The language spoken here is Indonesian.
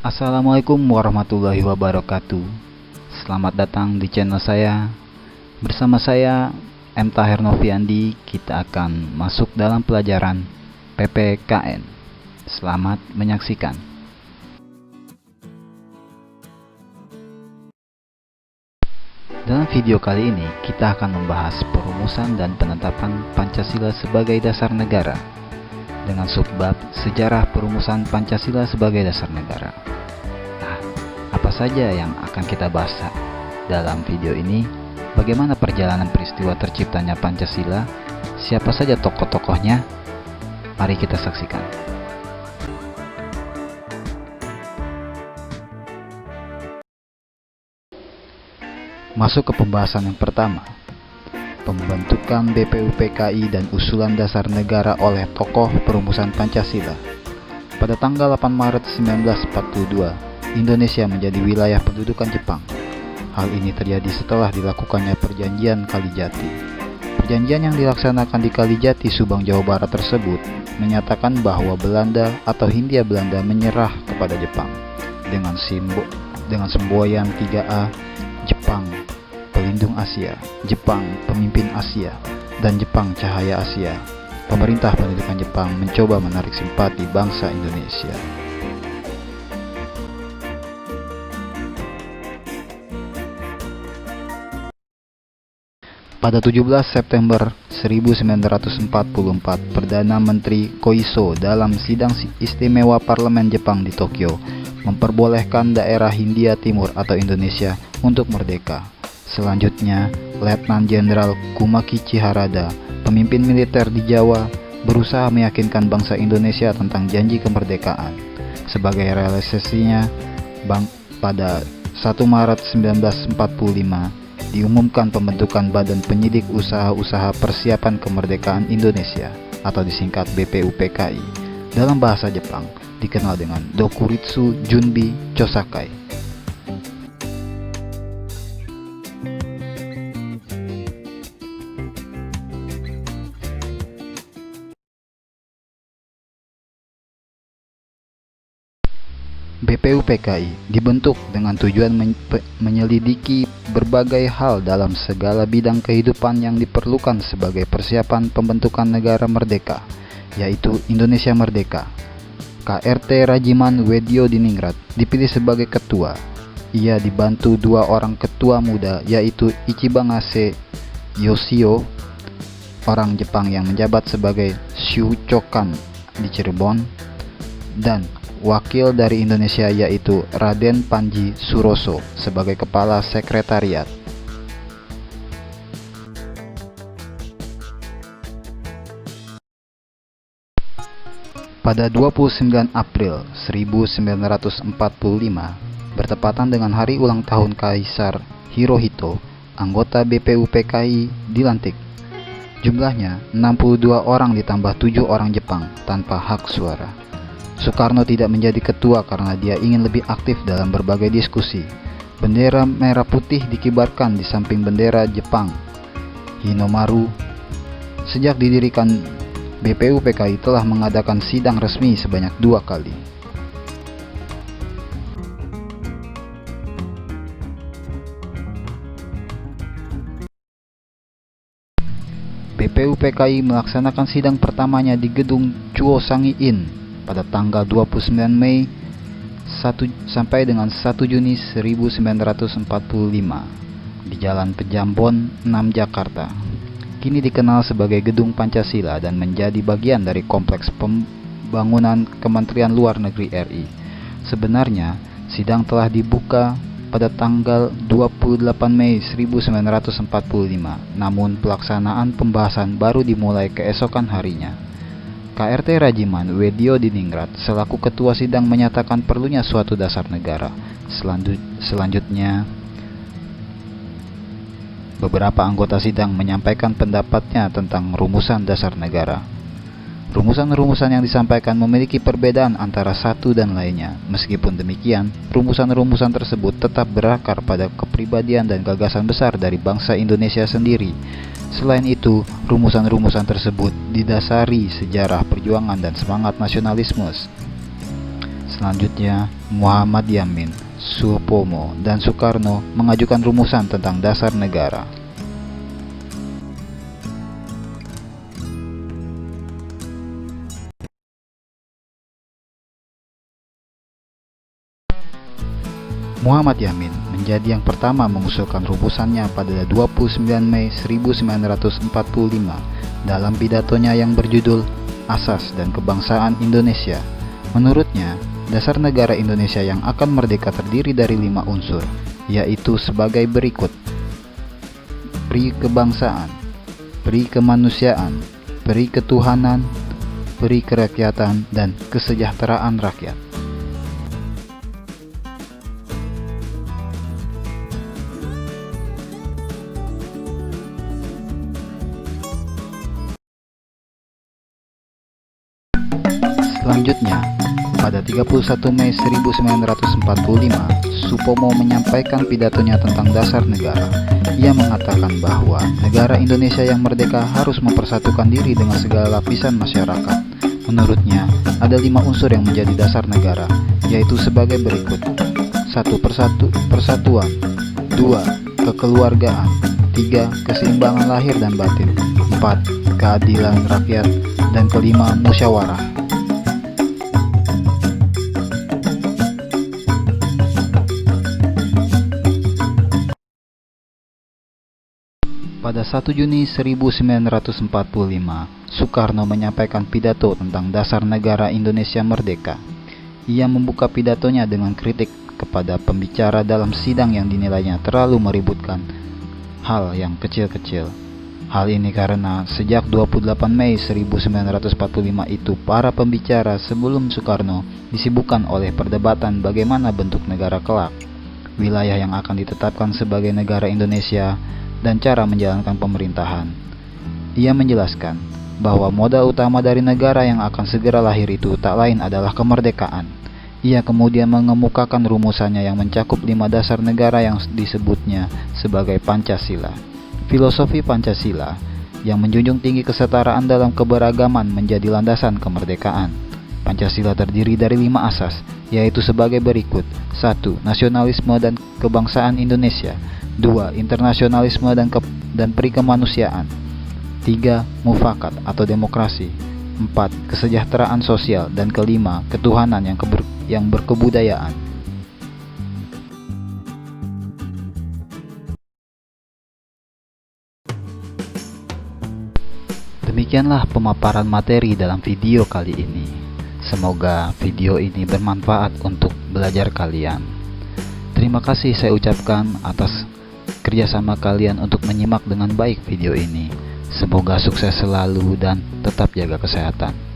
Assalamualaikum warahmatullahi wabarakatuh. Selamat datang di channel saya. Bersama saya M. Tahir Noviandi, kita akan masuk dalam pelajaran PPKN. Selamat menyaksikan. Dalam video kali ini, kita akan membahas perumusan dan penetapan Pancasila sebagai dasar negara dengan subbab sejarah perumusan Pancasila sebagai dasar negara. Nah, apa saja yang akan kita bahas dalam video ini? Bagaimana perjalanan peristiwa terciptanya Pancasila? Siapa saja tokoh-tokohnya? Mari kita saksikan. Masuk ke pembahasan yang pertama. Pembentukan BPUPKI dan usulan dasar negara oleh tokoh perumusan Pancasila. Pada tanggal 8 Maret 1942, Indonesia menjadi wilayah pendudukan Jepang. Hal ini terjadi setelah dilakukannya Perjanjian Kalijati. Perjanjian yang dilaksanakan di Kalijati, Subang, Jawa Barat tersebut menyatakan bahwa Belanda atau Hindia Belanda menyerah kepada Jepang dengan semboyan 3A, Jepang Pelindung Asia, Jepang Pemimpin Asia, dan Jepang Cahaya Asia. Pemerintah pendudukan Jepang mencoba menarik simpati bangsa Indonesia. Pada 17 September 1944, Perdana Menteri Koiso dalam sidang istimewa Parlemen Jepang di Tokyo memperbolehkan daerah Hindia Timur atau Indonesia untuk merdeka. Selanjutnya, Letnan Jenderal Kumaki Chiharada, pemimpin militer di Jawa, berusaha meyakinkan bangsa Indonesia tentang janji kemerdekaan. Sebagai realisasinya, pada 1 Maret 1945 diumumkan pembentukan Badan Penyidik Usaha-Usaha Persiapan Kemerdekaan Indonesia atau disingkat BPUPKI. Dalam bahasa Jepang dikenal dengan Dokuritsu Junbi Chosakai. BPUPKI dibentuk dengan tujuan menyelidiki berbagai hal dalam segala bidang kehidupan yang diperlukan sebagai persiapan pembentukan negara merdeka, yaitu Indonesia Merdeka. KRT Rajiman Weddiodiningrat dipilih sebagai ketua. Ia dibantu dua orang ketua muda, yaitu Ichibangase Yoshio, orang Jepang yang menjabat sebagai Shuchokan di Cirebon, dan wakil dari Indonesia yaitu Raden Panji Suroso sebagai kepala sekretariat. Pada 29 April 1945, bertepatan dengan hari ulang tahun Kaisar Hirohito, anggota BPUPKI dilantik. Jumlahnya 62 orang ditambah 7 orang Jepang tanpa hak suara. Soekarno tidak menjadi ketua karena dia ingin lebih aktif dalam berbagai diskusi. Bendera merah putih dikibarkan di samping bendera Jepang, Hinomaru. Sejak didirikan, BPUPKI telah mengadakan sidang resmi sebanyak 2 kali. BPUPKI melaksanakan sidang pertamanya di gedung Chuosangi-in pada tanggal 29 Mei sampai dengan 1 Juni 1945 di Jalan Pejambon 6 Jakarta. Kini dikenal sebagai Gedung Pancasila dan menjadi bagian dari kompleks pembangunan Kementerian Luar Negeri RI. Sebenarnya, sidang telah dibuka pada tanggal 28 Mei 1945, namun pelaksanaan pembahasan baru dimulai keesokan harinya. KRT Rajiman Weddiodiningrat selaku ketua sidang menyatakan perlunya suatu dasar negara. Selanjutnya, beberapa anggota sidang menyampaikan pendapatnya tentang rumusan dasar negara. Rumusan-rumusan yang disampaikan memiliki perbedaan antara satu dan lainnya. Meskipun demikian, rumusan-rumusan tersebut tetap berakar pada kepribadian dan gagasan besar dari bangsa Indonesia sendiri. Selain itu, rumusan-rumusan tersebut didasari sejarah perjuangan dan semangat nasionalisme. Selanjutnya, Muhammad Yamin, Supomo, dan Soekarno mengajukan rumusan tentang dasar negara. Muhammad Yamin menjadi yang pertama mengusulkan rumusannya pada 29 Mei 1945 dalam pidatonya yang berjudul Asas dan Kebangsaan Indonesia. Menurutnya, dasar negara Indonesia yang akan merdeka terdiri dari 5 unsur, yaitu sebagai berikut: peri kebangsaan, peri kemanusiaan, peri ketuhanan, peri kerakyatan, dan kesejahteraan rakyat. Selanjutnya, pada 31 Mei 1945, Supomo menyampaikan pidatonya tentang dasar negara. Ia mengatakan bahwa negara Indonesia yang merdeka harus mempersatukan diri dengan segala lapisan masyarakat. Menurutnya, ada 5 unsur yang menjadi dasar negara, yaitu sebagai berikut: 1. Persatuan, 2. Kekeluargaan, 3. Keseimbangan lahir dan batin, 4. Keadilan rakyat, dan kelima, musyawarah. Pada 1 Juni 1945, Soekarno menyampaikan pidato tentang dasar negara Indonesia merdeka. Ia membuka pidatonya dengan kritik kepada pembicara dalam sidang yang dinilainya terlalu meributkan hal yang kecil-kecil. Hal ini karena sejak 28 Mei 1945 itu para pembicara sebelum Soekarno disibukkan oleh perdebatan bagaimana bentuk negara kelak, wilayah yang akan ditetapkan sebagai negara Indonesia, dan cara menjalankan pemerintahan. Ia menjelaskan bahwa modal utama dari negara yang akan segera lahir itu tak lain adalah kemerdekaan. Ia kemudian mengemukakan rumusannya yang mencakup 5 dasar negara yang disebutnya sebagai Pancasila. Filosofi Pancasila yang menjunjung tinggi kesetaraan dalam keberagaman menjadi landasan kemerdekaan. Pancasila terdiri dari 5 asas, yaitu sebagai berikut: 1. Nasionalisme dan kebangsaan Indonesia, 2. Internasionalisme dan peri kemanusiaan, 3. Mufakat atau demokrasi, 4. Kesejahteraan sosial, dan kelima, ketuhanan yang berkebudayaan. Demikianlah pemaparan materi dalam video kali ini. Semoga video ini bermanfaat untuk belajar kalian. Terima kasih saya ucapkan atas kerjasama kalian untuk menyimak dengan baik video ini. Semoga sukses selalu dan tetap jaga kesehatan.